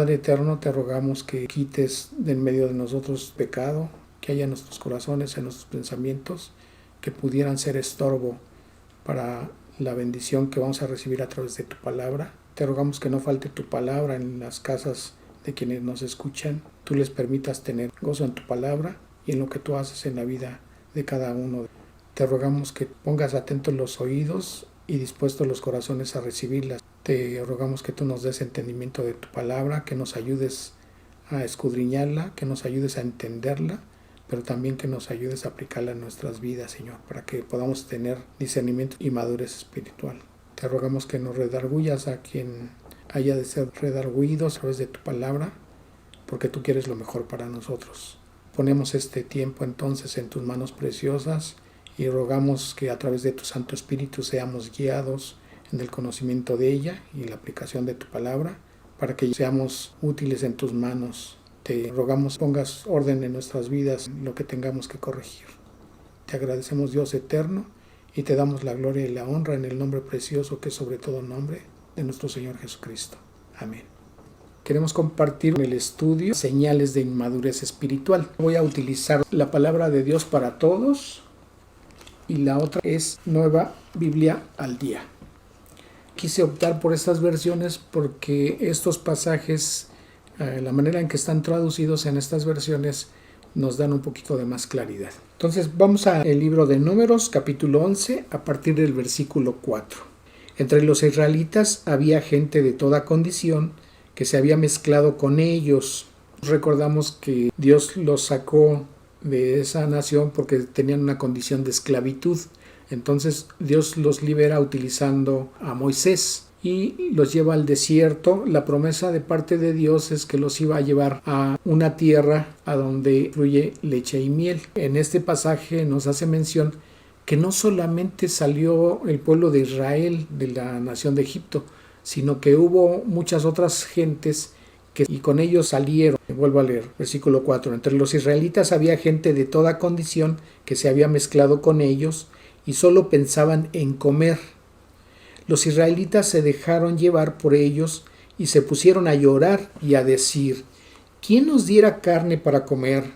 Padre eterno, te rogamos que quites de en medio de nosotros pecado, que haya en nuestros corazones, en nuestros pensamientos, que pudieran ser estorbo para la bendición que vamos a recibir a través de tu palabra. Te rogamos que no falte tu palabra en las casas de quienes nos escuchan. Tú les permitas tener gozo en tu palabra y en lo que tú haces en la vida de cada uno. Te rogamos que pongas atentos los oídos y dispuestos los corazones a recibirlas. Te rogamos que tú nos des entendimiento de tu palabra, que nos ayudes a escudriñarla, que nos ayudes a entenderla, pero también que nos ayudes a aplicarla en nuestras vidas, Señor, para que podamos tener discernimiento y madurez espiritual. Te rogamos que nos redargullas a quien haya de ser redarguido a través de tu palabra, porque tú quieres lo mejor para nosotros. Ponemos este tiempo entonces en tus manos preciosas y rogamos que a través de tu Santo Espíritu seamos guiados en el conocimiento de ella y la aplicación de tu palabra, para que seamos útiles en tus manos. Te rogamos pongas orden en nuestras vidas, lo que tengamos que corregir. Te agradecemos, Dios eterno, y te damos la gloria y la honra en el nombre precioso que es sobre todo nombre de nuestro Señor Jesucristo. Amén. Queremos compartir el estudio Señales de Inmadurez Espiritual. Voy a utilizar la palabra de Dios para todos y la otra es Nueva Biblia al Día. Quise optar por estas versiones porque estos pasajes, la manera en que están traducidos en estas versiones, nos dan un poquito de más claridad. Entonces vamos al libro de Números, capítulo 11, a partir del versículo 4. Entre los israelitas había gente de toda condición que se había mezclado con ellos. Recordamos que Dios los sacó de esa nación porque tenían una condición de esclavitud. Entonces Dios los libera utilizando a Moisés y los lleva al desierto. La promesa de parte de Dios es que los iba a llevar a una tierra a donde fluye leche y miel. En este pasaje nos hace mención que no solamente salió el pueblo de Israel de la nación de Egipto, sino que hubo muchas otras gentes y con ellos salieron. Vuelvo a leer, versículo 4. Entre los israelitas había gente de toda condición que se había mezclado con ellos y solo pensaban en comer. Los israelitas se dejaron llevar por ellos y se pusieron a llorar y a decir: ¿quién nos diera carne para comer?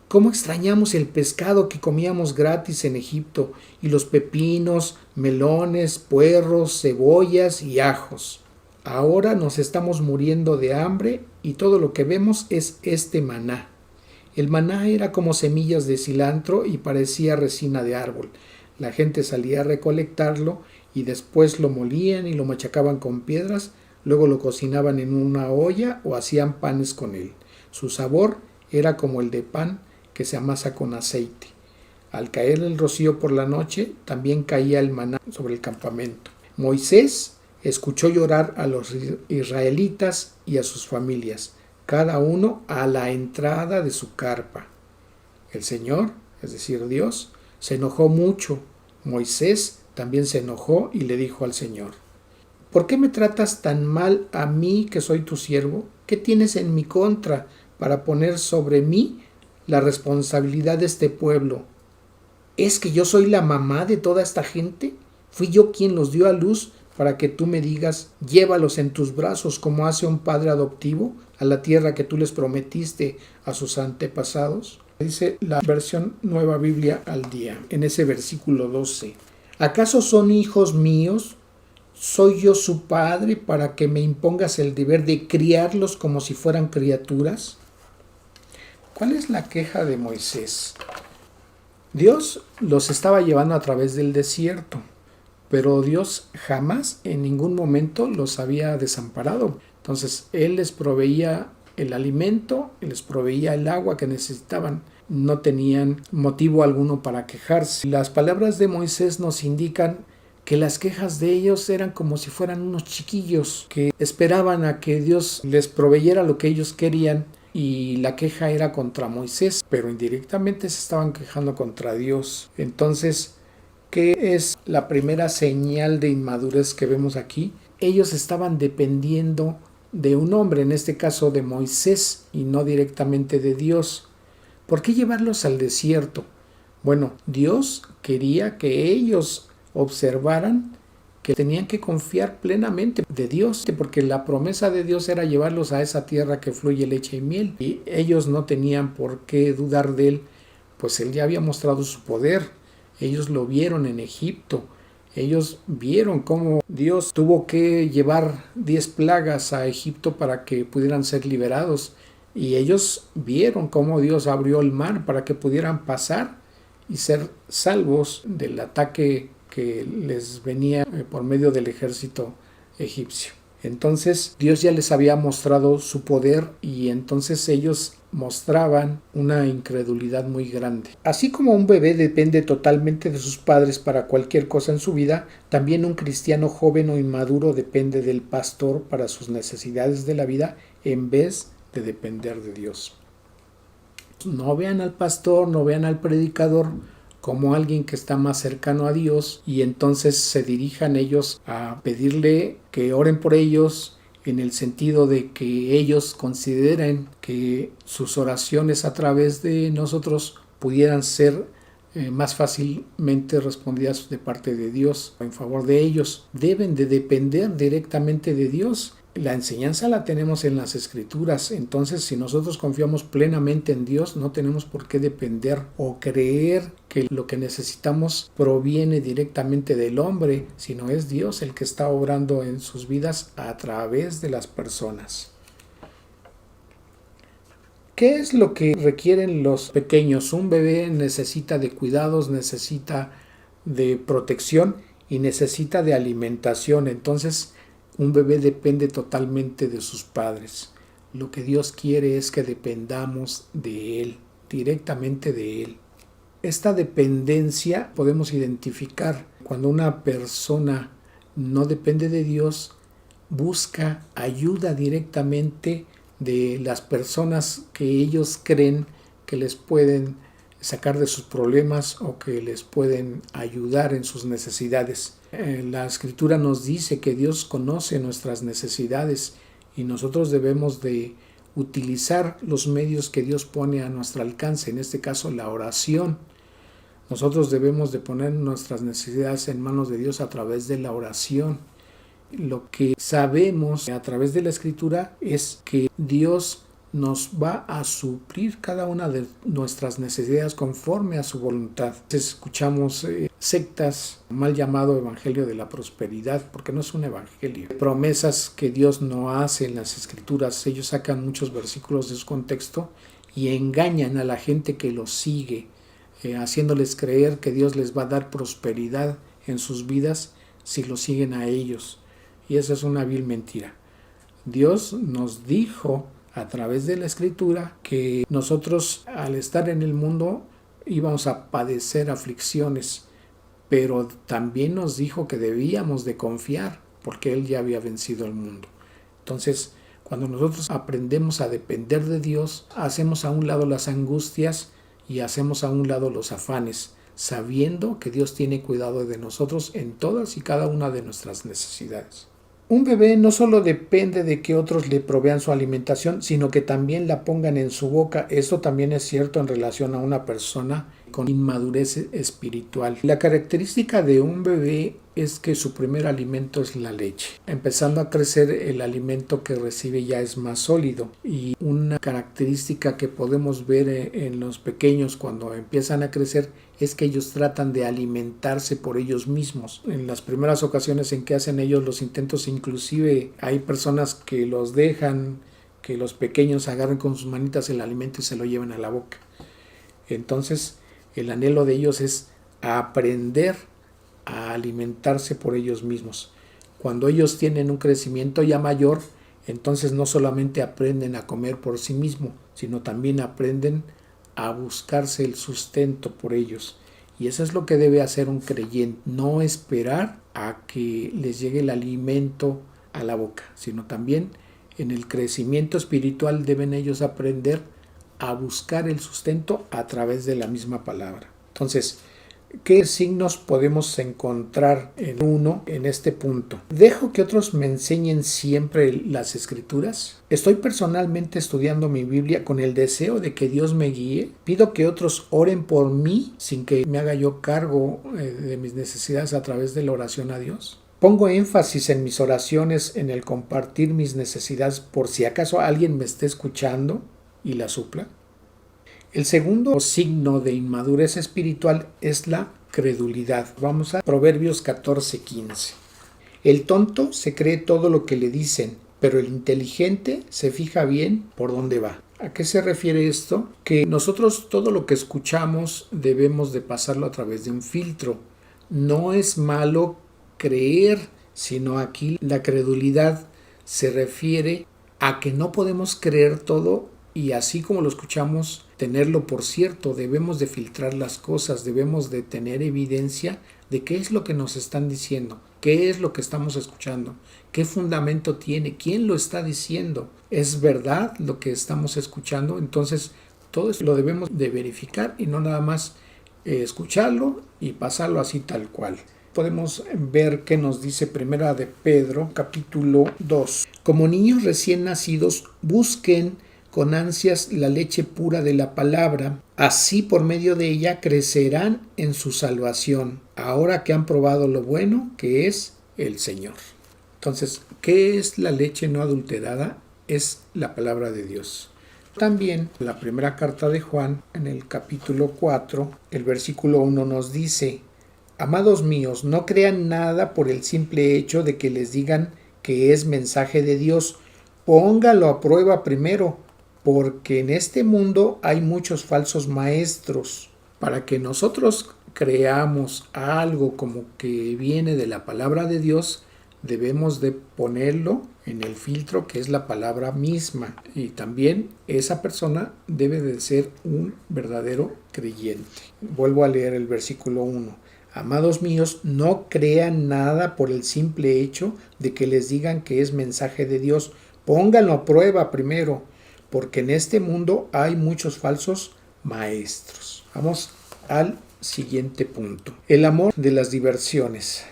¿Cómo extrañamos el pescado que comíamos gratis en Egipto y los pepinos, melones, puerros, cebollas y ajos? Ahora nos estamos muriendo de hambre y todo lo que vemos es este maná. El maná era como semillas de cilantro y parecía resina de árbol. La gente salía a recolectarlo y después lo molían y lo machacaban con piedras, luego lo cocinaban en una olla o hacían panes con él. Su sabor era como el de pan que se amasa con aceite. Al caer el rocío por la noche, también caía el maná sobre el campamento. Moisés escuchó llorar a los israelitas y a sus familias, cada uno a la entrada de su carpa. El Señor, es decir, Dios, se enojó mucho. Moisés también se enojó y le dijo al Señor: ¿por qué me tratas tan mal a mí que soy tu siervo? ¿Qué tienes en mi contra para poner sobre mí la responsabilidad de este pueblo? ¿Es que yo soy la mamá de toda esta gente? ¿Fui yo quien los dio a luz para que tú me digas: llévalos en tus brazos como hace un padre adoptivo a la tierra que tú les prometiste a sus antepasados? Dice la versión Nueva Biblia al Día, en ese versículo 12. ¿Acaso son hijos míos? ¿Soy yo su padre para que me impongas el deber de criarlos como si fueran criaturas? ¿Cuál es la queja de Moisés? Dios los estaba llevando a través del desierto, pero Dios jamás en ningún momento los había desamparado. Entonces Él les proveía el alimento, les proveía el agua que necesitaban. No tenían motivo alguno para quejarse. Las palabras de Moisés nos indican que las quejas de ellos eran como si fueran unos chiquillos que esperaban a que Dios les proveyera lo que ellos querían, y la queja era contra Moisés, pero indirectamente se estaban quejando contra Dios. Entonces, ¿qué es la primera señal de inmadurez que vemos aquí? Ellos estaban dependiendo de un hombre, en este caso de Moisés, y no directamente de Dios. ¿Por qué llevarlos al desierto? Bueno, Dios quería que ellos observaran que tenían que confiar plenamente de Dios, porque la promesa de Dios era llevarlos a esa tierra que fluye leche y miel, y ellos no tenían por qué dudar de Él, pues Él ya había mostrado su poder. Ellos lo vieron en Egipto. Ellos vieron cómo Dios tuvo que llevar 10 plagas a Egipto para que pudieran ser liberados. Y ellos vieron cómo Dios abrió el mar para que pudieran pasar y ser salvos del ataque que les venía por medio del ejército egipcio. Entonces Dios ya les había mostrado su poder y entonces ellos mostraban una incredulidad muy grande. Así como un bebé depende totalmente de sus padres para cualquier cosa en su vida, también un cristiano joven o inmaduro depende del pastor para sus necesidades de la vida en vez de depender de Dios. No vean al pastor, no vean al predicador como alguien que está más cercano a Dios y entonces se dirijan ellos a pedirle que oren por ellos en el sentido de que ellos consideren que sus oraciones a través de nosotros pudieran ser más fácilmente respondidas de parte de Dios en favor de ellos. Deben de depender directamente de Dios. La enseñanza la tenemos en las Escrituras, entonces si nosotros confiamos plenamente en Dios, no tenemos por qué depender o creer que lo que necesitamos proviene directamente del hombre, sino es Dios el que está obrando en sus vidas a través de las personas. ¿Qué es lo que requieren los pequeños? Un bebé necesita de cuidados, necesita de protección y necesita de alimentación, entonces un bebé depende totalmente de sus padres. Lo que Dios quiere es que dependamos de Él, directamente de Él. Esta dependencia podemos identificar cuando una persona no depende de Dios, busca ayuda directamente de las personas que ellos creen que les pueden sacar de sus problemas o que les pueden ayudar en sus necesidades. La Escritura nos dice que Dios conoce nuestras necesidades y nosotros debemos de utilizar los medios que Dios pone a nuestro alcance, en este caso la oración. Nosotros debemos de poner nuestras necesidades en manos de Dios a través de la oración. Lo que sabemos a través de la Escritura es que Dios nos va a suplir cada una de nuestras necesidades conforme a su voluntad. Escuchamos sectas, mal llamado evangelio de la prosperidad, porque no es un evangelio. Promesas que Dios no hace en las Escrituras. Ellos sacan muchos versículos de su contexto y engañan a la gente que los sigue, haciéndoles creer que Dios les va a dar prosperidad en sus vidas si lo siguen a ellos. Y esa es una vil mentira. Dios nos dijo a través de la Escritura que nosotros al estar en el mundo íbamos a padecer aflicciones, pero también nos dijo que debíamos de confiar porque Él ya había vencido el mundo. Entonces, cuando nosotros aprendemos a depender de Dios, hacemos a un lado las angustias y hacemos a un lado los afanes, sabiendo que Dios tiene cuidado de nosotros en todas y cada una de nuestras necesidades. Un bebé no solo depende de que otros le provean su alimentación, sino que también la pongan en su boca. Esto también es cierto en relación a una persona con inmadurez espiritual. La característica de un bebé es que su primer alimento es la leche. Empezando a crecer, el alimento que recibe ya es más sólido. Y una característica que podemos ver en los pequeños cuando empiezan a crecer es que ellos tratan de alimentarse por ellos mismos. En las primeras ocasiones en que hacen ellos los intentos, inclusive hay personas que los dejan que los pequeños agarren con sus manitas el alimento y se lo lleven a la boca. Entonces, el anhelo de ellos es aprender a alimentarse por ellos mismos. Cuando ellos tienen un crecimiento ya mayor, entonces no solamente aprenden a comer por sí mismos, sino también aprenden a buscarse el sustento por ellos. Y eso es lo que debe hacer un creyente, no esperar a que les llegue el alimento a la boca, sino también en el crecimiento espiritual deben ellos aprender a buscar el sustento a través de la misma palabra. Entonces, ¿qué signos podemos encontrar en este punto? ¿Dejo que otros me enseñen siempre las Escrituras? ¿Estoy personalmente estudiando mi Biblia con el deseo de que Dios me guíe? ¿Pido que otros oren por mí sin que me haga yo cargo de mis necesidades a través de la oración a Dios? Pongo énfasis en mis oraciones, en el compartir mis necesidades, por si acaso alguien me esté escuchando y la supla. El segundo signo de inmadurez espiritual es la credulidad. Vamos a Proverbios 14:15. El tonto se cree todo lo que le dicen, pero el inteligente se fija bien por dónde va. ¿A qué se refiere esto? Que nosotros todo lo que escuchamos debemos de pasarlo a través de un filtro. No es malo creer, sino aquí la credulidad se refiere a que no podemos creer todo y así como lo escuchamos, tenerlo por cierto. Debemos de filtrar las cosas, debemos de tener evidencia de qué es lo que nos están diciendo, qué es lo que estamos escuchando, qué fundamento tiene, quién lo está diciendo, es verdad lo que estamos escuchando. Entonces todo eso lo debemos de verificar y no nada más escucharlo y pasarlo así tal cual. Podemos ver qué nos dice Primera de Pedro, capítulo 2. Como niños recién nacidos, busquen con ansias la leche pura de la palabra, así por medio de ella crecerán en su salvación, ahora que han probado lo bueno que es el Señor. Entonces, ¿qué es la leche no adulterada? Es la palabra de Dios. También la primera carta de Juan, en el capítulo 4, el versículo 1 nos dice: Amados míos, no crean nada por el simple hecho de que les digan que es mensaje de Dios. Póngalo a prueba primero, porque en este mundo hay muchos falsos maestros. Para que nosotros creamos algo como que viene de la palabra de Dios, debemos de ponerlo en el filtro que es la palabra misma. Y también esa persona debe de ser un verdadero creyente. Vuelvo a leer el versículo 1. Amados míos, no crean nada por el simple hecho de que les digan que es mensaje de Dios. Pónganlo a prueba primero, porque en este mundo hay muchos falsos maestros. Vamos al siguiente punto. El amor de las diversiones.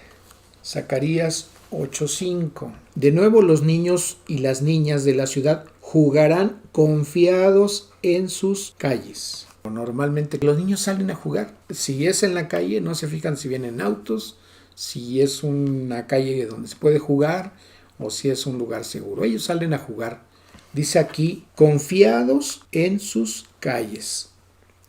Zacarías 8:5. De nuevo los niños y las niñas de la ciudad jugarán confiados en sus calles. Normalmente los niños salen a jugar. Si es en la calle, no se fijan si vienen autos, si es una calle donde se puede jugar o si es un lugar seguro. Ellos salen a jugar. Dice aquí, confiados en sus calles.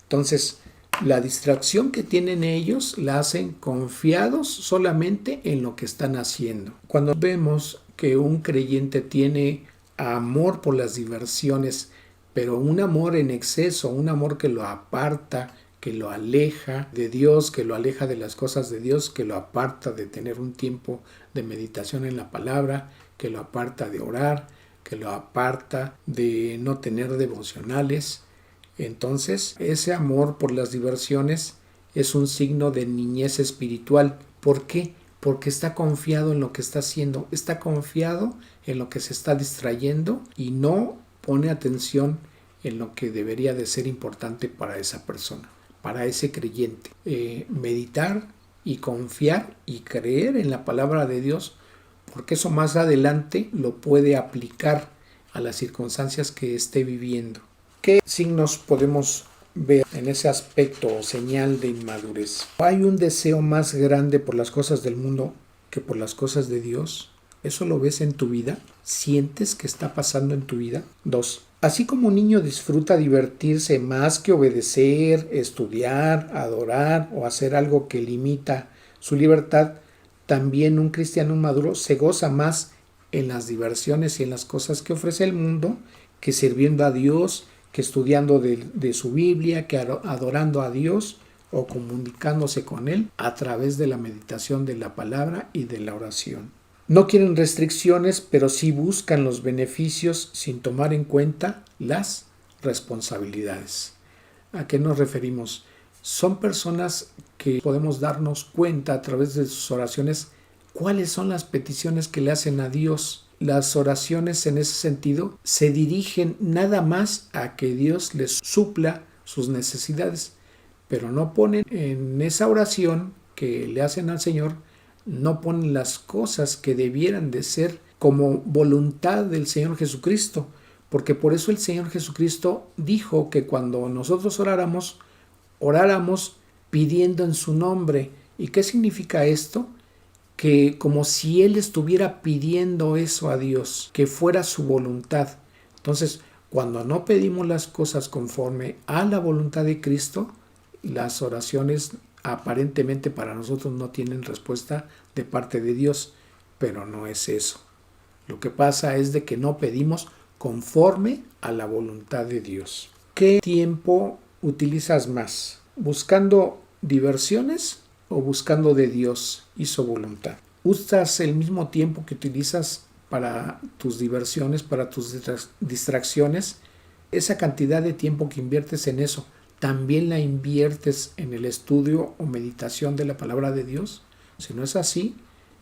Entonces, la distracción que tienen ellos la hacen confiados solamente en lo que están haciendo. Cuando vemos que un creyente tiene amor por las diversiones, pero un amor en exceso, un amor que lo aparta, que lo aleja de Dios, que lo aleja de las cosas de Dios, que lo aparta de tener un tiempo de meditación en la palabra, que lo aparta de orar, que lo aparta de no tener devocionales. Entonces, ese amor por las diversiones es un signo de niñez espiritual. ¿Por qué? Porque está confiado en lo que está haciendo, está confiado en lo que se está distrayendo y no pone atención en lo que debería de ser importante para esa persona, para ese creyente. Meditar y confiar y creer en la palabra de Dios, porque eso más adelante lo puede aplicar a las circunstancias que esté viviendo. ¿Qué signos podemos ver en ese aspecto o señal de inmadurez? ¿Hay un deseo más grande por las cosas del mundo que por las cosas de Dios? ¿Eso lo ves en tu vida? ¿Sientes que está pasando en tu vida? 2. Así como un niño disfruta divertirse más que obedecer, estudiar, adorar o hacer algo que limita su libertad, también un cristiano maduro se goza más en las diversiones y en las cosas que ofrece el mundo que sirviendo a Dios, que estudiando de su Biblia, que adorando a Dios o comunicándose con Él a través de la meditación de la palabra y de la oración. No quieren restricciones, pero sí buscan los beneficios sin tomar en cuenta las responsabilidades. ¿A qué nos referimos? Son personas que podemos darnos cuenta a través de sus oraciones cuáles son las peticiones que le hacen a Dios. Las oraciones en ese sentido se dirigen nada más a que Dios les supla sus necesidades, pero no ponen en esa oración que le hacen al Señor, no ponen las cosas que debieran de ser como voluntad del Señor Jesucristo, porque por eso el Señor Jesucristo dijo que cuando nosotros oráramos pidiendo en su nombre. ¿Y qué significa esto? que como si él estuviera pidiendo eso a Dios, que fuera su voluntad. Entonces, cuando no pedimos las cosas conforme a la voluntad de Cristo, las oraciones aparentemente para nosotros no tienen respuesta de parte de Dios, pero no es eso. Lo que pasa es de que no pedimos conforme a la voluntad de Dios. ¿Qué tiempo utilizas más? ¿Buscando diversiones o buscando de Dios y su voluntad? ¿Usas el mismo tiempo que utilizas para tus diversiones, para tus distracciones? Esa cantidad de tiempo que inviertes en eso, ¿también la inviertes en el estudio o meditación de la palabra de Dios? Si no es así,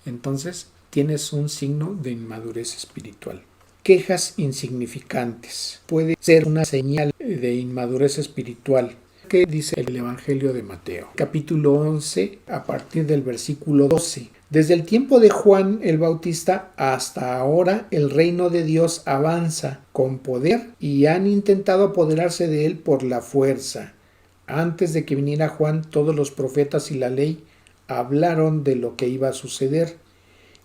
entonces tienes un signo de inmadurez espiritual. Quejas insignificantes. Puede ser una señal de inmadurez espiritual. ¿Qué dice el Evangelio de Mateo? Capítulo 11, a partir del versículo 12. Desde el tiempo de Juan el Bautista hasta ahora el reino de Dios avanza con poder y han intentado apoderarse de él por la fuerza. Antes de que viniera Juan, todos los profetas y la ley hablaron de lo que iba a suceder.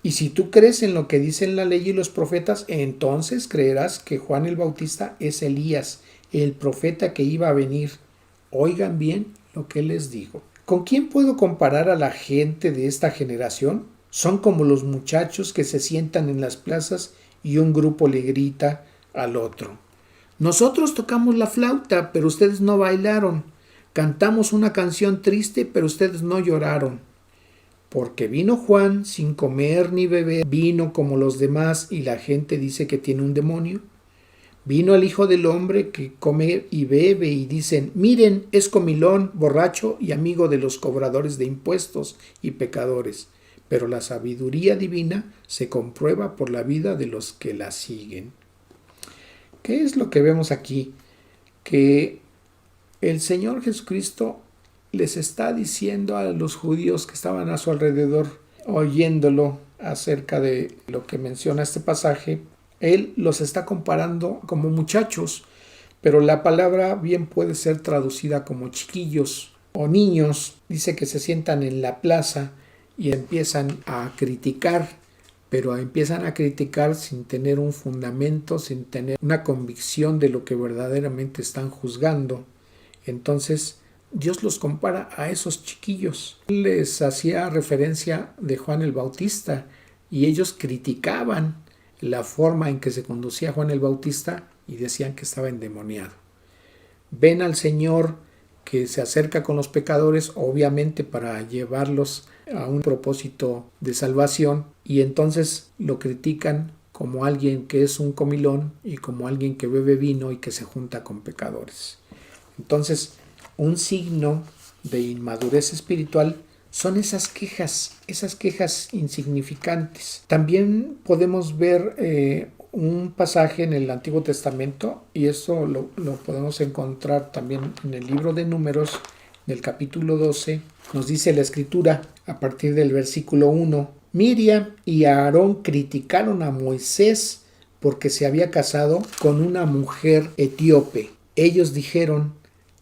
Y si tú crees en lo que dicen la ley y los profetas, entonces creerás que Juan el Bautista es Elías, el profeta que iba a venir. Oigan bien lo que les digo. ¿Con quién puedo comparar a la gente de esta generación? Son como los muchachos que se sientan en las plazas y un grupo le grita al otro: nosotros tocamos la flauta, pero ustedes no bailaron. Cantamos una canción triste, pero ustedes no lloraron. Porque vino Juan sin comer ni beber, vino como los demás y la gente dice que tiene un demonio. Vino el Hijo del Hombre que come y bebe y dicen: miren, es comilón, borracho y amigo de los cobradores de impuestos y pecadores. Pero la sabiduría divina se comprueba por la vida de los que la siguen. ¿Qué es lo que vemos aquí? Que el Señor Jesucristo les está diciendo a los judíos que estaban a su alrededor, oyéndolo acerca de lo que menciona este pasaje. Él los está comparando como muchachos, pero la palabra bien puede ser traducida como chiquillos o niños. Dice que se sientan en la plaza y empiezan a criticar, pero empiezan a criticar sin tener un fundamento, sin tener una convicción de lo que verdaderamente están juzgando. Entonces, Dios los compara a esos chiquillos. Les hacía referencia de Juan el Bautista y ellos criticaban la forma en que se conducía Juan el Bautista y decían que estaba endemoniado. Ven al Señor que se acerca con los pecadores, obviamente para llevarlos a un propósito de salvación, y entonces lo critican como alguien que es un comilón y como alguien que bebe vino y que se junta con pecadores. Entonces, un signo de inmadurez espiritual son esas quejas insignificantes. También podemos ver un pasaje en el Antiguo Testamento, y eso lo podemos encontrar también en el libro de Números, del capítulo 12. Nos dice la Escritura a partir del versículo 1: Miriam y Aarón criticaron a Moisés porque se había casado con una mujer etíope. Ellos dijeron: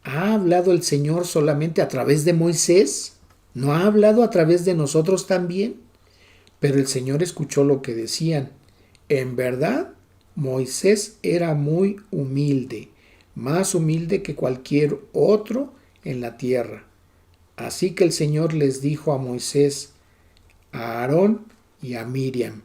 ¿ha hablado el Señor solamente a través de Moisés? ¿No ha hablado a través de nosotros también? Pero el Señor escuchó lo que decían. En verdad, Moisés era muy humilde, más humilde que cualquier otro en la tierra. Así que el Señor les dijo a Moisés, a Aarón y a Miriam: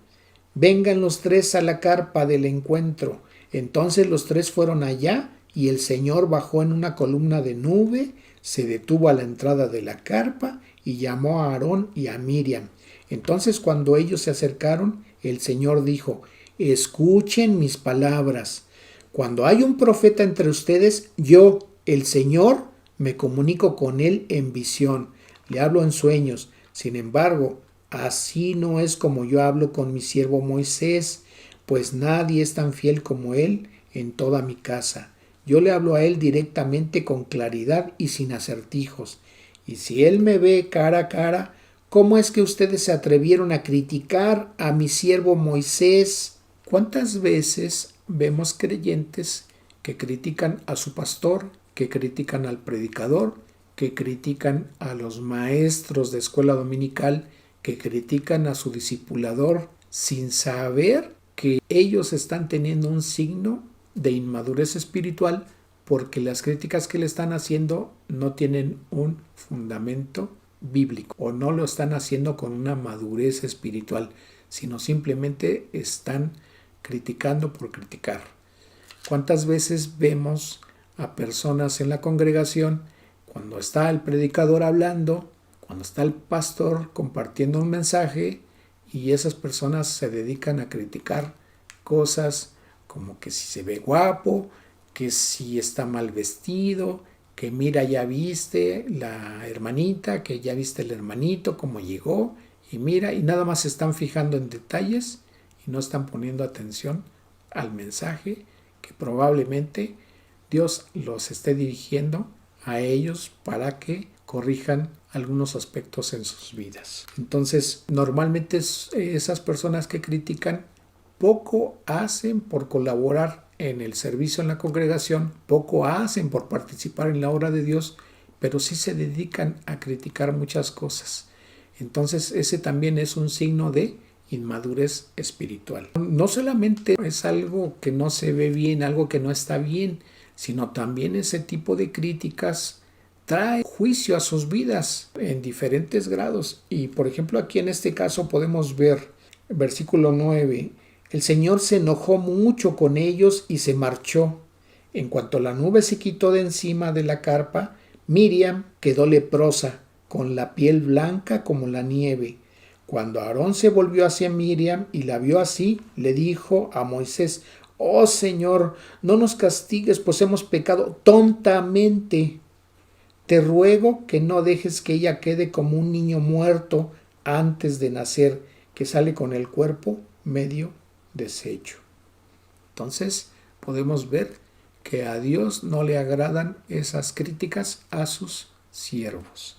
vengan los tres a la carpa del encuentro. Entonces los tres fueron allá, y el Señor bajó en una columna de nube, se detuvo a la entrada de la carpa y llamó a Aarón y a Miriam. Entonces cuando ellos se acercaron, el Señor dijo: escuchen mis palabras. Cuando hay un profeta entre ustedes, yo, el Señor, me comunico con él en visión, le hablo en sueños. Sin embargo, así no es como yo hablo con mi siervo Moisés, pues nadie es tan fiel como él en toda mi casa. Yo le hablo a él directamente, con claridad y sin acertijos. Y si él me ve cara a cara, ¿cómo es que ustedes se atrevieron a criticar a mi siervo Moisés? ¿Cuántas veces vemos creyentes que critican a su pastor, que critican al predicador, que critican a los maestros de escuela dominical, que critican a su discipulador sin saber que ellos están teniendo un signo de inmadurez espiritual, porque las críticas que le están haciendo no tienen un fundamento bíblico o no lo están haciendo con una madurez espiritual, sino simplemente están criticando por criticar. ¿Cuántas veces vemos a personas en la congregación cuando está el predicador hablando, cuando está el pastor compartiendo un mensaje, y esas personas se dedican a criticar cosas como que si se ve guapo, que si está mal vestido, que mira, ya viste la hermanita, que ya viste el hermanito, cómo llegó, y mira, y nada más se están fijando en detalles y no están poniendo atención al mensaje que probablemente Dios los esté dirigiendo a ellos para que corrijan algunos aspectos en sus vidas. Entonces, normalmente esas personas que critican poco hacen por colaborar en el servicio en la congregación, poco hacen por participar en la obra de Dios, pero sí se dedican a criticar muchas cosas. Entonces, ese también es un signo de inmadurez espiritual. No solamente es algo que no se ve bien, algo que no está bien, sino también ese tipo de críticas trae juicio a sus vidas en diferentes grados. Y por ejemplo, aquí en este caso podemos ver versículo 9: el Señor se enojó mucho con ellos y se marchó. En cuanto la nube se quitó de encima de la carpa, Miriam quedó leprosa, con la piel blanca como la nieve. Cuando Aarón se volvió hacia Miriam y la vio así, le dijo a Moisés: «Oh Señor, no nos castigues, pues hemos pecado tontamente. Te ruego que no dejes que ella quede como un niño muerto antes de nacer, que sale con el cuerpo medio deshecho». Entonces podemos ver que a Dios no le agradan esas críticas a sus siervos.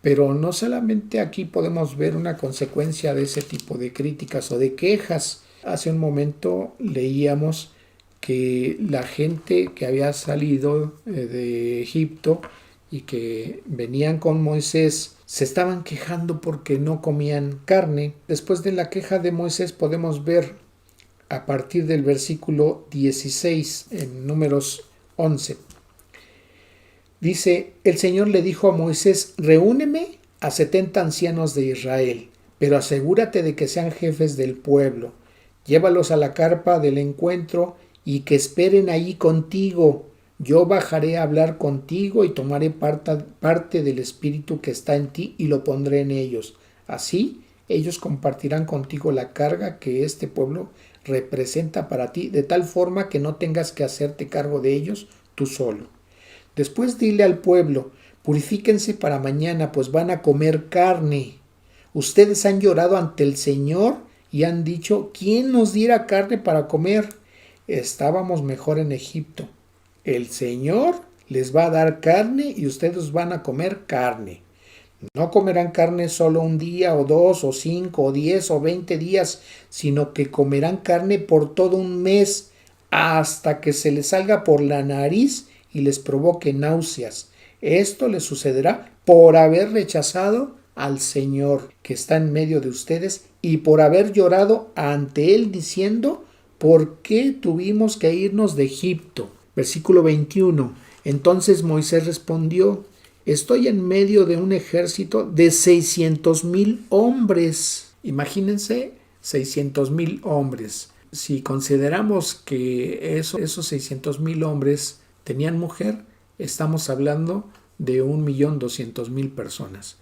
Pero no solamente aquí podemos ver una consecuencia de ese tipo de críticas o de quejas. Hace un momento leíamos que la gente que había salido de Egipto y que venían con Moisés se estaban quejando porque no comían carne. Después de la queja de Moisés podemos ver a partir del versículo 16 en Números 11. Dice: el Señor le dijo a Moisés: reúneme a 70 ancianos de Israel, pero asegúrate de que sean jefes del pueblo. Llévalos a la carpa del encuentro y que esperen allí contigo. Yo bajaré a hablar contigo y tomaré parte del espíritu que está en ti y lo pondré en ellos. Así ellos compartirán contigo la carga que este pueblo representa para ti, de tal forma que no tengas que hacerte cargo de ellos tú solo. Después dile al pueblo: purifíquense para mañana, pues van a comer carne. Ustedes han llorado ante el Señor y han dicho: ¿quién nos diera carne para comer? Estábamos mejor en Egipto. El Señor les va a dar carne y ustedes van a comer carne. No comerán carne solo un día o 2 o 5 o 10 o 20 días, sino que comerán carne por todo un mes, hasta que se les salga por la nariz y les provoque náuseas. Esto les sucederá por haber rechazado al Señor que está en medio de ustedes y por haber llorado ante Él diciendo: ¿por qué tuvimos que irnos de Egipto? Versículo 21. Entonces Moisés respondió: estoy en medio de un ejército de 600,000 hombres. Imagínense 600,000 hombres. Si consideramos que esos 600,000 hombres tenían mujer, estamos hablando de 1,200,000 personas.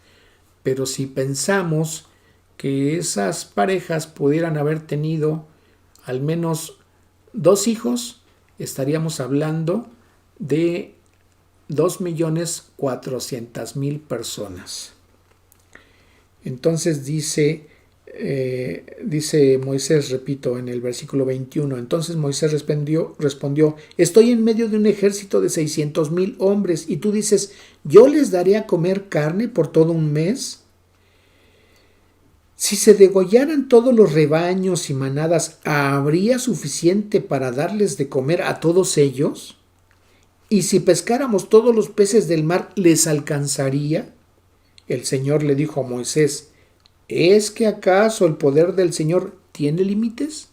Pero si pensamos que esas parejas pudieran haber tenido al menos 2 hijos, estaríamos hablando de 2,400,000 personas. Entonces dice Moisés, repito, en el versículo 21, entonces Moisés respondió: estoy en medio de un ejército de 600,000 hombres y tú dices: ¿yo les daré a comer carne por todo un mes? Si se degollaran todos los rebaños y manadas, ¿habría suficiente para darles de comer a todos ellos? ¿Y si pescáramos todos los peces del mar, les alcanzaría? El Señor le dijo a Moisés: ¿Es que acaso el poder del Señor tiene límites?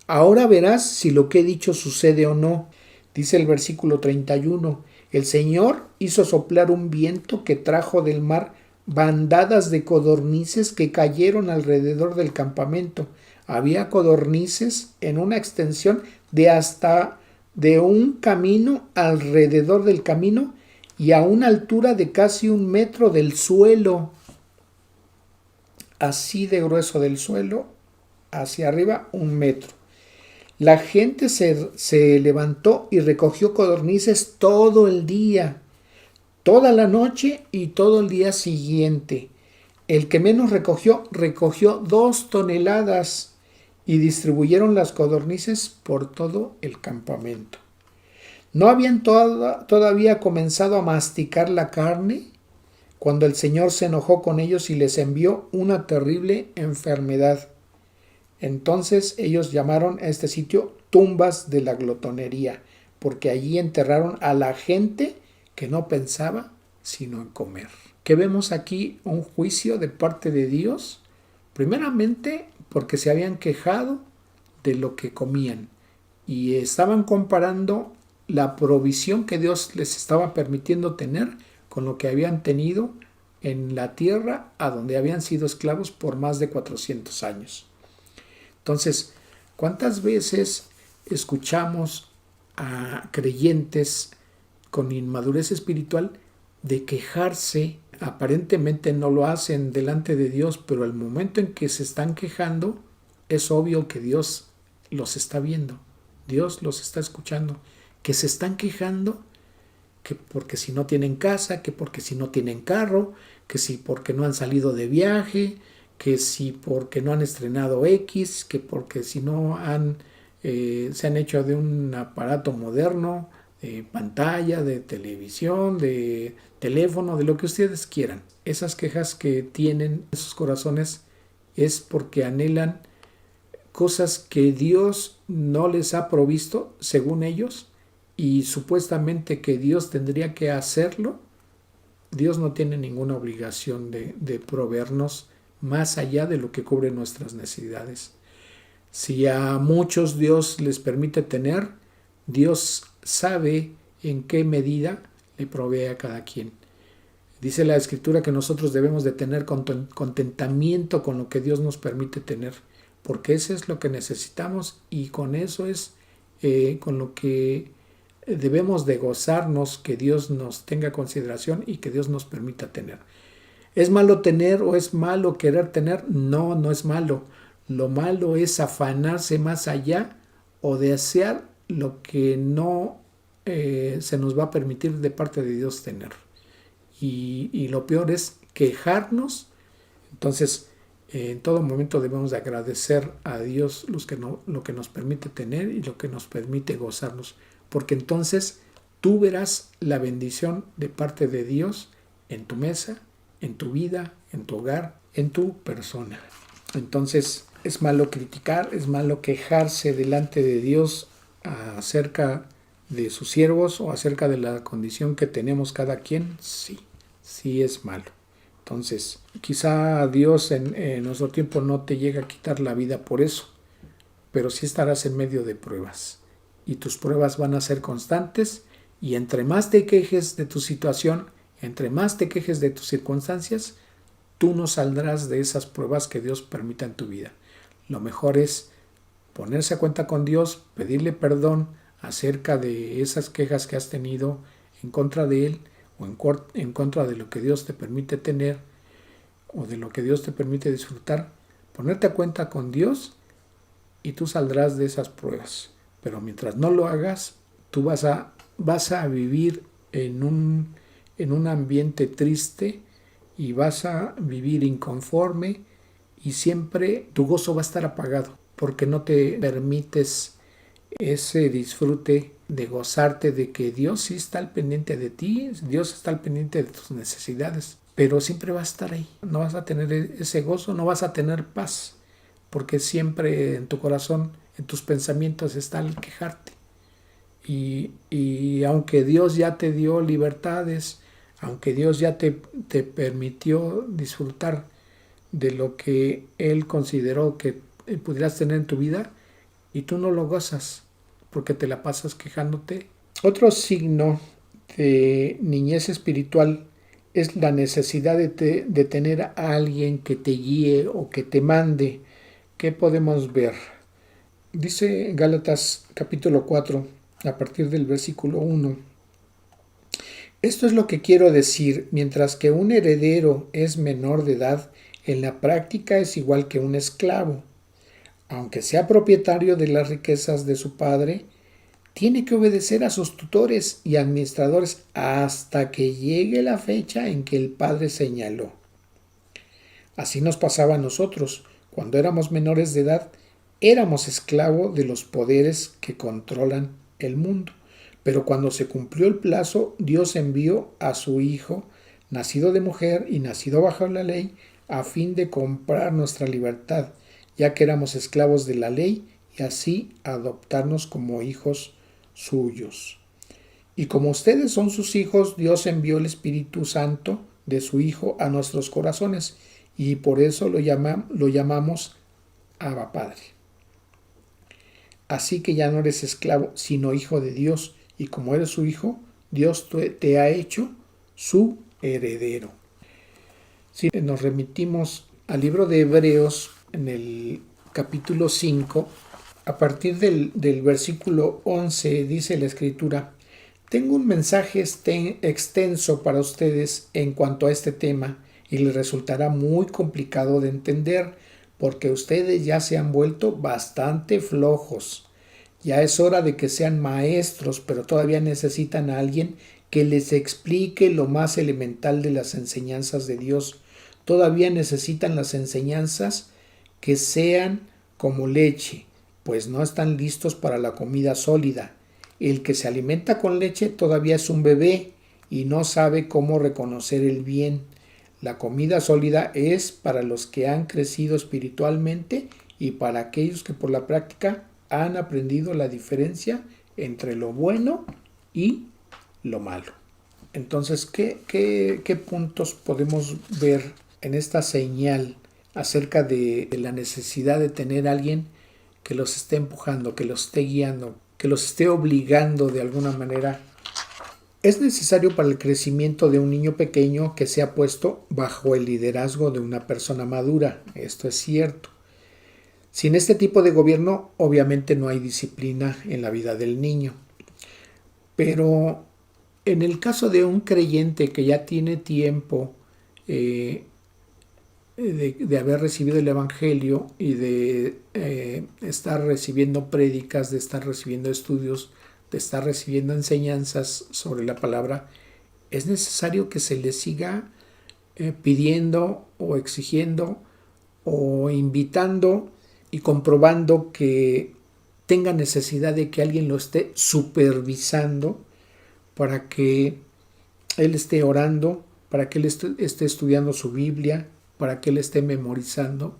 Ahora verás si lo que he dicho sucede o no. Dice el versículo 31. El Señor hizo soplar un viento que trajo del mar bandadas de codornices que cayeron alrededor del campamento. Había codornices en una extensión de hasta de un camino alrededor del camino y a una altura de casi 1 metro del suelo. Así de grueso del suelo, hacia arriba 1 metro. La gente se levantó y recogió codornices todo el día, toda la noche y todo el día siguiente. El que menos recogió 2 toneladas y distribuyeron las codornices por todo el campamento. No habían todavía comenzado a masticar la carne cuando el Señor se enojó con ellos y les envió una terrible enfermedad. Entonces ellos llamaron a este sitio tumbas de la glotonería, porque allí enterraron a la gente que no pensaba sino en comer. ¿Qué vemos aquí? Un juicio de parte de Dios, primeramente porque se habían quejado de lo que comían y estaban comparando la provisión que Dios les estaba permitiendo tener con lo que habían tenido en la tierra a donde habían sido esclavos por más de 400 años. Entonces, ¿cuántas veces escuchamos a creyentes con inmadurez espiritual de quejarse? Aparentemente no lo hacen delante de Dios, pero al momento en que se están quejando, es obvio que Dios los está viendo, Dios los está escuchando, que se están quejando, que porque si no tienen casa, que porque si no tienen carro, que si porque no han salido de viaje, que si porque no han estrenado X, que porque si no se han hecho de un aparato moderno, de pantalla, de televisión, de teléfono, de lo que ustedes quieran. Esas quejas que tienen en sus corazones es porque anhelan cosas que Dios no les ha provisto, según ellos, y supuestamente que Dios tendría que hacerlo. Dios no tiene ninguna obligación de proveernos más allá de lo que cubre nuestras necesidades. Si a muchos Dios les permite tener, Dios sabe en qué medida le provee a cada quien. Dice la Escritura que nosotros debemos de tener contentamiento con lo que Dios nos permite tener, porque eso es lo que necesitamos y con eso es con lo que debemos de gozarnos, que Dios nos tenga consideración y que Dios nos permita tener. ¿Es malo tener o es malo querer tener? No, no es malo. Lo malo es afanarse más allá o desear lo que no se nos va a permitir de parte de Dios tener. Y lo peor es quejarnos. Entonces, en todo momento debemos de agradecer a Dios lo que nos permite tener y lo que nos permite gozarnos. Porque entonces tú verás la bendición de parte de Dios en tu mesa, en tu vida, en tu hogar, en tu persona. Entonces es malo criticar, es malo quejarse delante de Dios acerca de sus siervos o acerca de la condición que tenemos cada quien. Sí es malo. Entonces quizá Dios en nuestro tiempo no te llega a quitar la vida por eso, pero sí estarás en medio de pruebas y tus pruebas van a ser constantes y entre más te quejes de tu situación, entre más te quejes de tus circunstancias, tú no saldrás de esas pruebas que Dios permita en tu vida. Lo mejor es ponerse a cuenta con Dios, pedirle perdón acerca de esas quejas que has tenido en contra de Él o en contra de lo que Dios te permite tener o de lo que Dios te permite disfrutar. Ponerte a cuenta con Dios y tú saldrás de esas pruebas. Pero mientras no lo hagas, tú vas a vivir en un ambiente triste y vas a vivir inconforme y siempre tu gozo va a estar apagado porque no te permites ese disfrute de gozarte de que Dios sí está al pendiente de ti, Dios está al pendiente de tus necesidades, pero siempre va a estar ahí. No vas a tener ese gozo, no vas a tener paz, porque siempre en tu corazón, en tus pensamientos está el quejarte. Y aunque Dios ya te dio libertades, aunque Dios ya te permitió disfrutar de lo que Él consideró que pudieras tener en tu vida y tú no lo gozas porque te la pasas quejándote. Otro signo de niñez espiritual es la necesidad de tener a alguien que te guíe o que te mande. ¿Qué podemos ver? Dice Gálatas capítulo 4, a partir del versículo 1. Esto es lo que quiero decir: mientras que un heredero es menor de edad, en la práctica es igual que un esclavo. Aunque sea propietario de las riquezas de su padre, tiene que obedecer a sus tutores y administradores hasta que llegue la fecha en que el padre señaló. Así nos pasaba a nosotros. Cuando éramos menores de edad, éramos esclavos de los poderes que controlan el mundo. Pero cuando se cumplió el plazo, Dios envió a su Hijo, nacido de mujer y nacido bajo la ley, a fin de comprar nuestra libertad, ya que éramos esclavos de la ley, y así adoptarnos como hijos suyos. Y como ustedes son sus hijos, Dios envió el Espíritu Santo de su Hijo a nuestros corazones, y por eso lo llamamos Abba Padre. Así que ya no eres esclavo, sino hijo de Dios, y como eres su hijo, Dios te ha hecho su heredero. Si nos remitimos al libro de Hebreos, en el capítulo 5, a partir del versículo 11, dice la Escritura: tengo un mensaje extenso para ustedes en cuanto a este tema, y les resultará muy complicado de entender, porque ustedes ya se han vuelto bastante flojos. Ya es hora de que sean maestros, pero todavía necesitan a alguien que les explique lo más elemental de las enseñanzas de Dios. Todavía necesitan las enseñanzas que sean como leche, pues no están listos para la comida sólida. El que se alimenta con leche todavía es un bebé y no sabe cómo reconocer el bien. La comida sólida es para los que han crecido espiritualmente y para aquellos que por la práctica han aprendido la diferencia entre lo bueno y lo malo. Entonces, ¿qué puntos podemos ver en esta señal acerca de la necesidad de tener a alguien que los esté empujando, que los esté guiando, que los esté obligando de alguna manera? Es necesario para el crecimiento de un niño pequeño que sea puesto bajo el liderazgo de una persona madura. Esto es cierto. Sin este tipo de gobierno, obviamente no hay disciplina en la vida del niño. Pero en el caso de un creyente que ya tiene tiempo de haber recibido el Evangelio y de estar recibiendo prédicas, de estar recibiendo estudios, de estar recibiendo enseñanzas sobre la palabra, es necesario que se le siga pidiendo o exigiendo o invitando y comprobando que tenga necesidad de que alguien lo esté supervisando para que él esté orando, para que él esté estudiando su Biblia, para que él esté memorizando.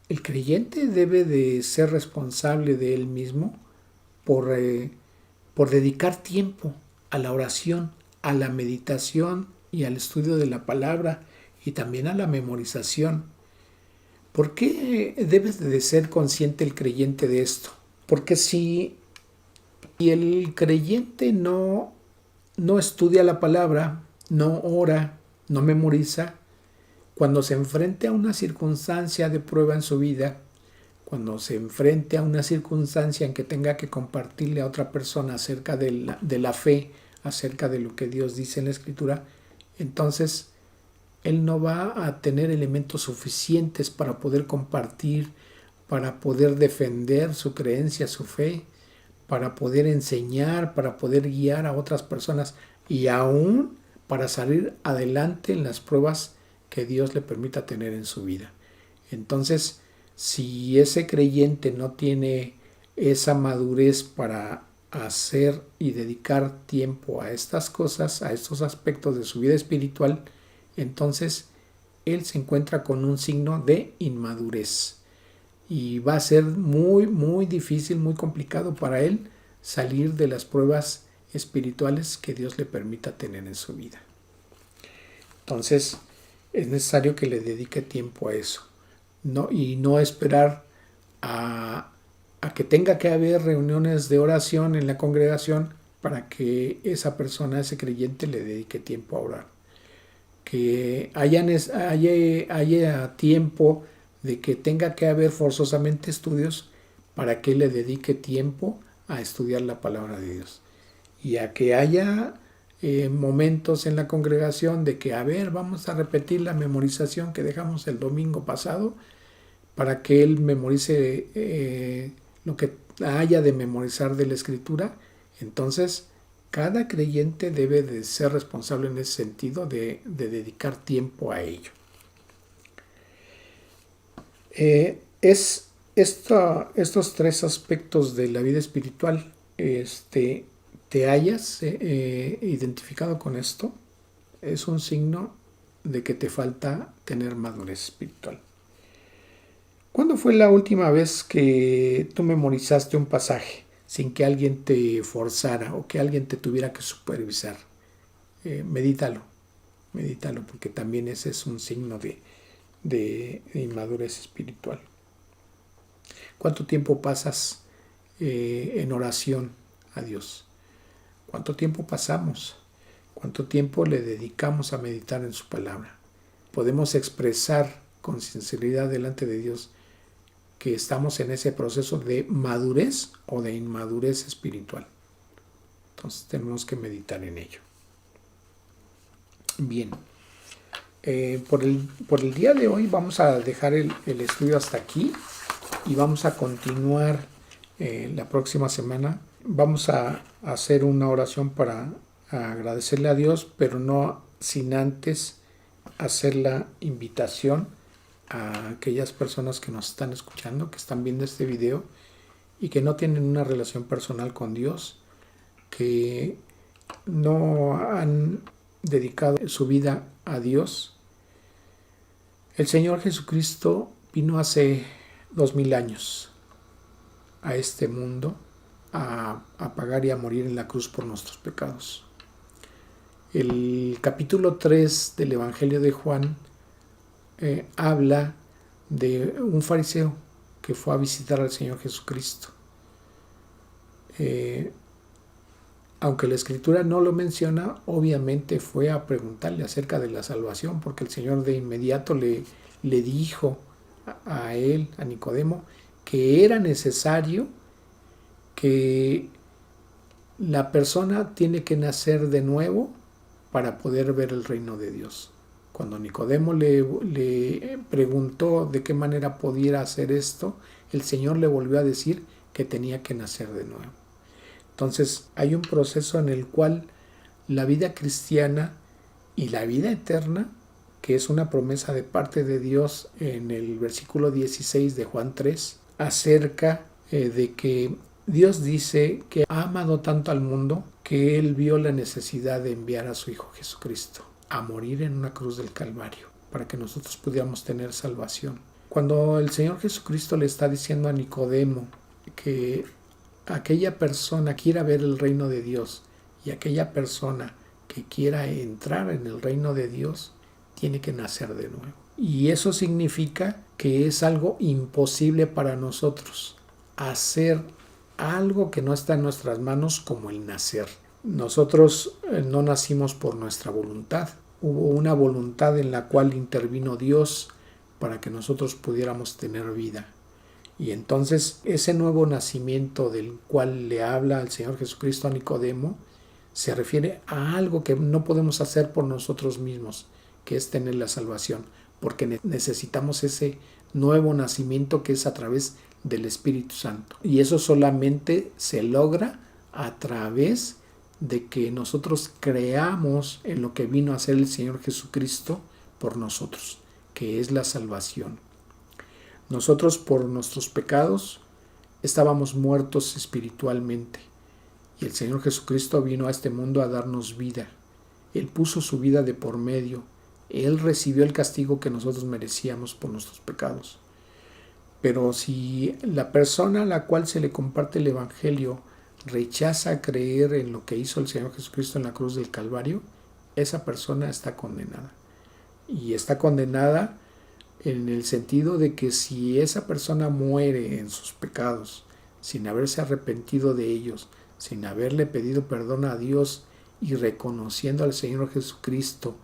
El creyente debe de ser responsable de él mismo por dedicar tiempo a la oración, a la meditación y al estudio de la palabra y también a la memorización. ¿Por qué debe de ser consciente el creyente de esto? Porque si el creyente no estudia la palabra, no ora, no memoriza, cuando se enfrente a una circunstancia de prueba en su vida, cuando se enfrente a una circunstancia en que tenga que compartirle a otra persona acerca de la fe, acerca de lo que Dios dice en la Escritura, entonces él no va a tener elementos suficientes para poder compartir, para poder defender su creencia, su fe, para poder enseñar, para poder guiar a otras personas y aún para salir adelante en las pruebas que Dios le permita tener en su vida. Entonces, si ese creyente no tiene esa madurez para hacer y dedicar tiempo a estas cosas, a estos aspectos de su vida espiritual, entonces él se encuentra con un signo de inmadurez y va a ser muy, muy difícil, muy complicado para él salir de las pruebas espirituales que Dios le permita tener en su vida. Entonces, es necesario que le dedique tiempo a eso, ¿no? Y no esperar a que tenga que haber reuniones de oración en la congregación para que esa persona, ese creyente, le dedique tiempo a orar. Que haya tiempo de que tenga que haber forzosamente estudios para que le dedique tiempo a estudiar la palabra de Dios. Y a que haya momentos en la congregación de que, a ver, vamos a repetir la memorización que dejamos el domingo pasado, para que él memorice lo que haya de memorizar de la Escritura. Entonces, cada creyente debe de ser responsable en ese sentido de dedicar tiempo a ello. Estos tres aspectos de la vida espiritual, te hayas identificado con esto, es un signo de que te falta tener madurez espiritual. ¿Cuándo fue la última vez que tú memorizaste un pasaje sin que alguien te forzara o que alguien te tuviera que supervisar? Medítalo, porque también ese es un signo de inmadurez espiritual. ¿Cuánto tiempo pasas en oración a Dios? ¿Cuánto tiempo pasamos? ¿Cuánto tiempo le dedicamos a meditar en su palabra? Podemos expresar con sinceridad delante de Dios que estamos en ese proceso de madurez o de inmadurez espiritual. Entonces tenemos que meditar en ello. Bien, por el día de hoy vamos a dejar el estudio hasta aquí y vamos a continuar la próxima semana. Vamos a hacer una oración para agradecerle a Dios, pero no sin antes hacer la invitación a aquellas personas que nos están escuchando, que están viendo este video y que no tienen una relación personal con Dios, que no han dedicado su vida a Dios. El Señor Jesucristo vino hace 2000 años a este mundo a pagar y a morir en la cruz por nuestros pecados. El capítulo 3 del Evangelio de Juan habla de un fariseo que fue a visitar al Señor Jesucristo. Aunque la Escritura no lo menciona, obviamente fue a preguntarle acerca de la salvación, porque el Señor de inmediato le dijo a él, a Nicodemo, que era necesario que la persona tiene que nacer de nuevo para poder ver el reino de Dios. Cuando Nicodemo le preguntó de qué manera pudiera hacer esto, el Señor le volvió a decir que tenía que nacer de nuevo. Entonces hay un proceso en el cual la vida cristiana y la vida eterna, que es una promesa de parte de Dios en el versículo 16 de Juan 3, acerca de que Dios dice que ha amado tanto al mundo que Él vio la necesidad de enviar a su Hijo Jesucristo a morir en una cruz del Calvario para que nosotros pudiéramos tener salvación. Cuando el Señor Jesucristo le está diciendo a Nicodemo que aquella persona quiera ver el reino de Dios y aquella persona que quiera entrar en el reino de Dios tiene que nacer de nuevo. Y eso significa que es algo imposible para nosotros hacer algo que no está en nuestras manos, como el nacer. Nosotros no nacimos por nuestra voluntad. Hubo una voluntad en la cual intervino Dios para que nosotros pudiéramos tener vida. Y entonces ese nuevo nacimiento del cual le habla el Señor Jesucristo a Nicodemo se refiere a algo que no podemos hacer por nosotros mismos, que es tener la salvación, porque necesitamos ese nuevo nacimiento que es a través del Espíritu Santo. Y eso solamente se logra a través de que nosotros creamos en lo que vino a hacer el Señor Jesucristo por nosotros, que es la salvación. Nosotros por nuestros pecados estábamos muertos espiritualmente y el Señor Jesucristo vino a este mundo a darnos vida. Él puso su vida de por medio. Él recibió el castigo que nosotros merecíamos por nuestros pecados. Pero si la persona a la cual se le comparte el Evangelio rechaza creer en lo que hizo el Señor Jesucristo en la cruz del Calvario, esa persona está condenada. y está condenada en el sentido de que si esa persona muere en sus pecados, sin haberse arrepentido de ellos, sin haberle pedido perdón a Dios y reconociendo al Señor Jesucristo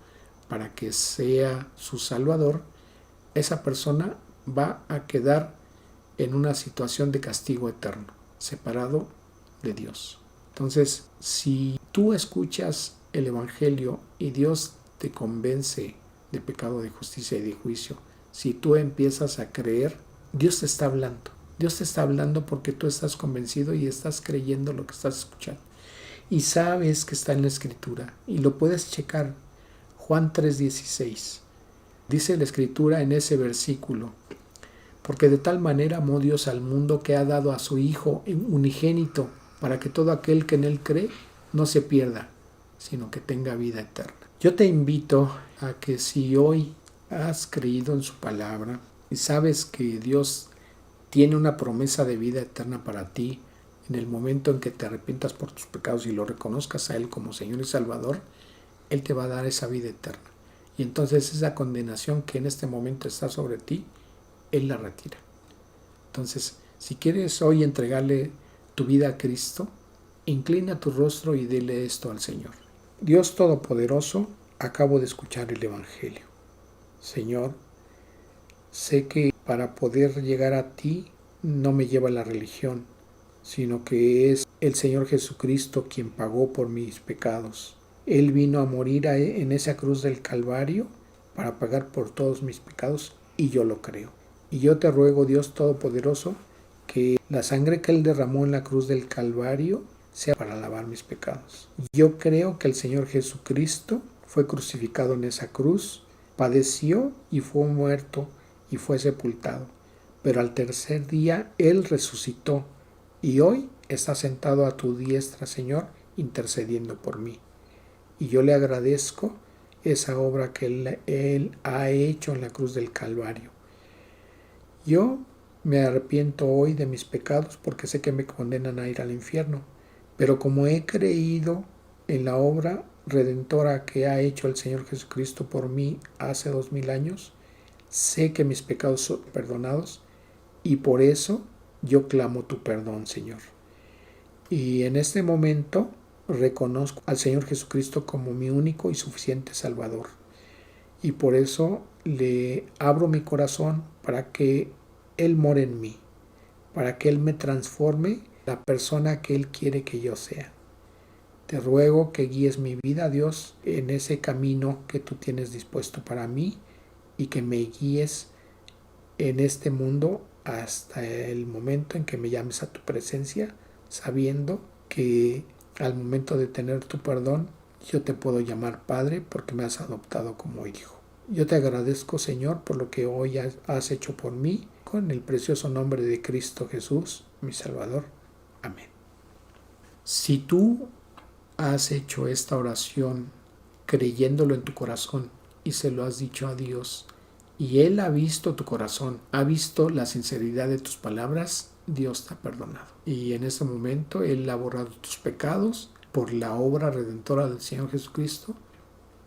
para que sea su Salvador, esa persona va a quedar en una situación de castigo eterno, separado de Dios. Entonces, si tú escuchas el Evangelio y Dios te convence de pecado, de justicia y de juicio, si tú empiezas a creer, Dios te está hablando. Dios te está hablando porque tú estás convencido y estás creyendo lo que estás escuchando. Y sabes que está en la Escritura y lo puedes checar. Juan 3:16. Dice la Escritura en ese versículo: porque de tal manera amó Dios al mundo que ha dado a su Hijo unigénito, para que todo aquel que en Él cree no se pierda, sino que tenga vida eterna. Yo te invito a que si hoy has creído en su palabra y sabes que Dios tiene una promesa de vida eterna para ti, en el momento en que te arrepientas por tus pecados y lo reconozcas a Él como Señor y Salvador, Él te va a dar esa vida eterna. Y entonces esa condenación que en este momento está sobre ti, Él la retira. Entonces, si quieres hoy entregarle tu vida a Cristo, inclina tu rostro y dile esto al Señor. Dios Todopoderoso, acabo de escuchar el Evangelio. Señor, sé que para poder llegar a ti no me lleva la religión, sino que es el Señor Jesucristo quien pagó por mis pecados. Él vino a morir en esa cruz del Calvario para pagar por todos mis pecados y yo lo creo. Y yo te ruego, Dios Todopoderoso, que la sangre que Él derramó en la cruz del Calvario sea para lavar mis pecados. Yo creo que el Señor Jesucristo fue crucificado en esa cruz, padeció y fue muerto y fue sepultado. Pero al tercer día Él resucitó y hoy está sentado a tu diestra, Señor, intercediendo por mí. Y yo le agradezco esa obra que Él ha hecho en la cruz del Calvario. Yo me arrepiento hoy de mis pecados porque sé que me condenan a ir al infierno, pero como he creído en la obra redentora que ha hecho el Señor Jesucristo por mí hace 2000 años, sé que mis pecados son perdonados y por eso yo clamo tu perdón, Señor. Y en este momento reconozco al Señor Jesucristo como mi único y suficiente Salvador. Y por eso le abro mi corazón para que Él more en mí, para que Él me transforme la persona que Él quiere que yo sea. Te ruego que guíes mi vida, Dios, en ese camino que tú tienes dispuesto para mí y que me guíes en este mundo hasta el momento en que me llames a tu presencia, sabiendo que al momento de tener tu perdón, yo te puedo llamar Padre porque me has adoptado como hijo. Yo te agradezco, Señor, por lo que hoy has hecho por mí, con el precioso nombre de Cristo Jesús, mi Salvador. Amén. Si tú has hecho esta oración creyéndolo en tu corazón y se lo has dicho a Dios, y Él ha visto tu corazón, ha visto la sinceridad de tus palabras, Dios te ha perdonado. Y en este momento Él ha borrado tus pecados por la obra redentora del Señor Jesucristo.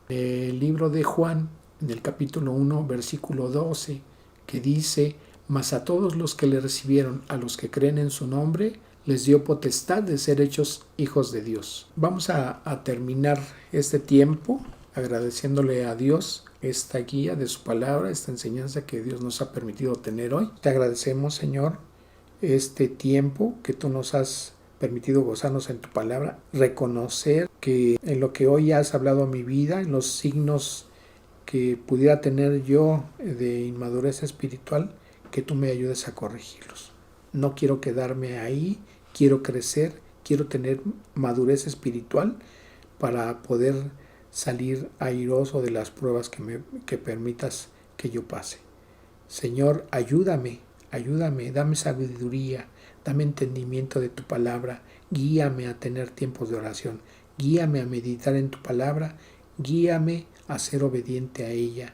El libro de Juan, en el capítulo 1, versículo 12, que dice: mas a todos los que le recibieron, a los que creen en su nombre, les dio potestad de ser hechos hijos de Dios. Vamos a terminar este tiempo agradeciéndole a Dios esta guía de su palabra, esta enseñanza que Dios nos ha permitido tener hoy. Te agradecemos, Señor, este tiempo que tú nos has permitido gozarnos en tu palabra, reconocer que en lo que hoy has hablado a mi vida, en los signos que pudiera tener yo de inmadurez espiritual, que tú me ayudes a corregirlos. No quiero quedarme ahí, quiero crecer, quiero tener madurez espiritual para poder salir airoso de las pruebas que permitas que yo pase. Señor, ayúdame, dame sabiduría, dame entendimiento de tu palabra, guíame a tener tiempos de oración, guíame a meditar en tu palabra, guíame a ser obediente a ella,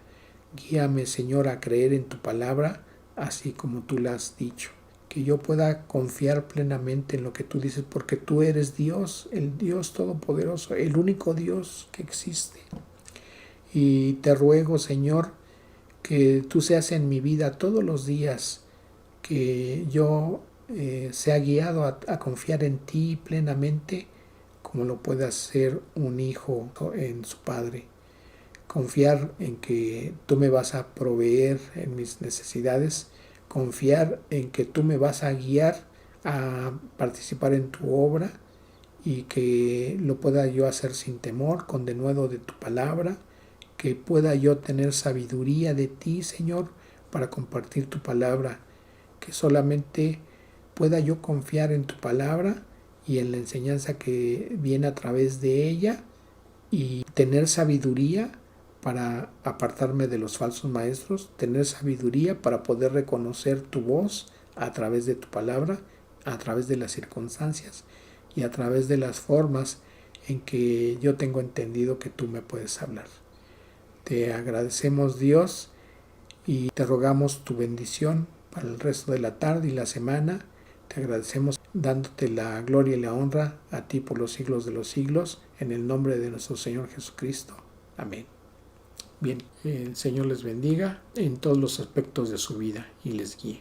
guíame, Señor, a creer en tu palabra, así como tú la has dicho. Que yo pueda confiar plenamente en lo que tú dices, porque tú eres Dios, el Dios Todopoderoso, el único Dios que existe. Y te ruego, Señor, que tú seas en mi vida todos los días, que yo sea guiado a confiar en ti plenamente, como lo puede hacer un hijo en su padre. Confiar en que tú me vas a proveer en mis necesidades, confiar en que tú me vas a guiar a participar en tu obra y que lo pueda yo hacer sin temor, con denuedo de tu palabra, que pueda yo tener sabiduría de ti, Señor, para compartir tu palabra, que solamente pueda yo confiar en tu palabra y en la enseñanza que viene a través de ella y tener sabiduría para apartarme de los falsos maestros, tener sabiduría para poder reconocer tu voz a través de tu palabra, a través de las circunstancias y a través de las formas en que yo tengo entendido que tú me puedes hablar. Te agradecemos, Dios, y te rogamos tu bendición para el resto de la tarde y la semana. Te agradecemos dándote la gloria y la honra a ti por los siglos de los siglos, en el nombre de nuestro Señor Jesucristo. Amén. Bien, el Señor les bendiga en todos los aspectos de su vida y les guíe.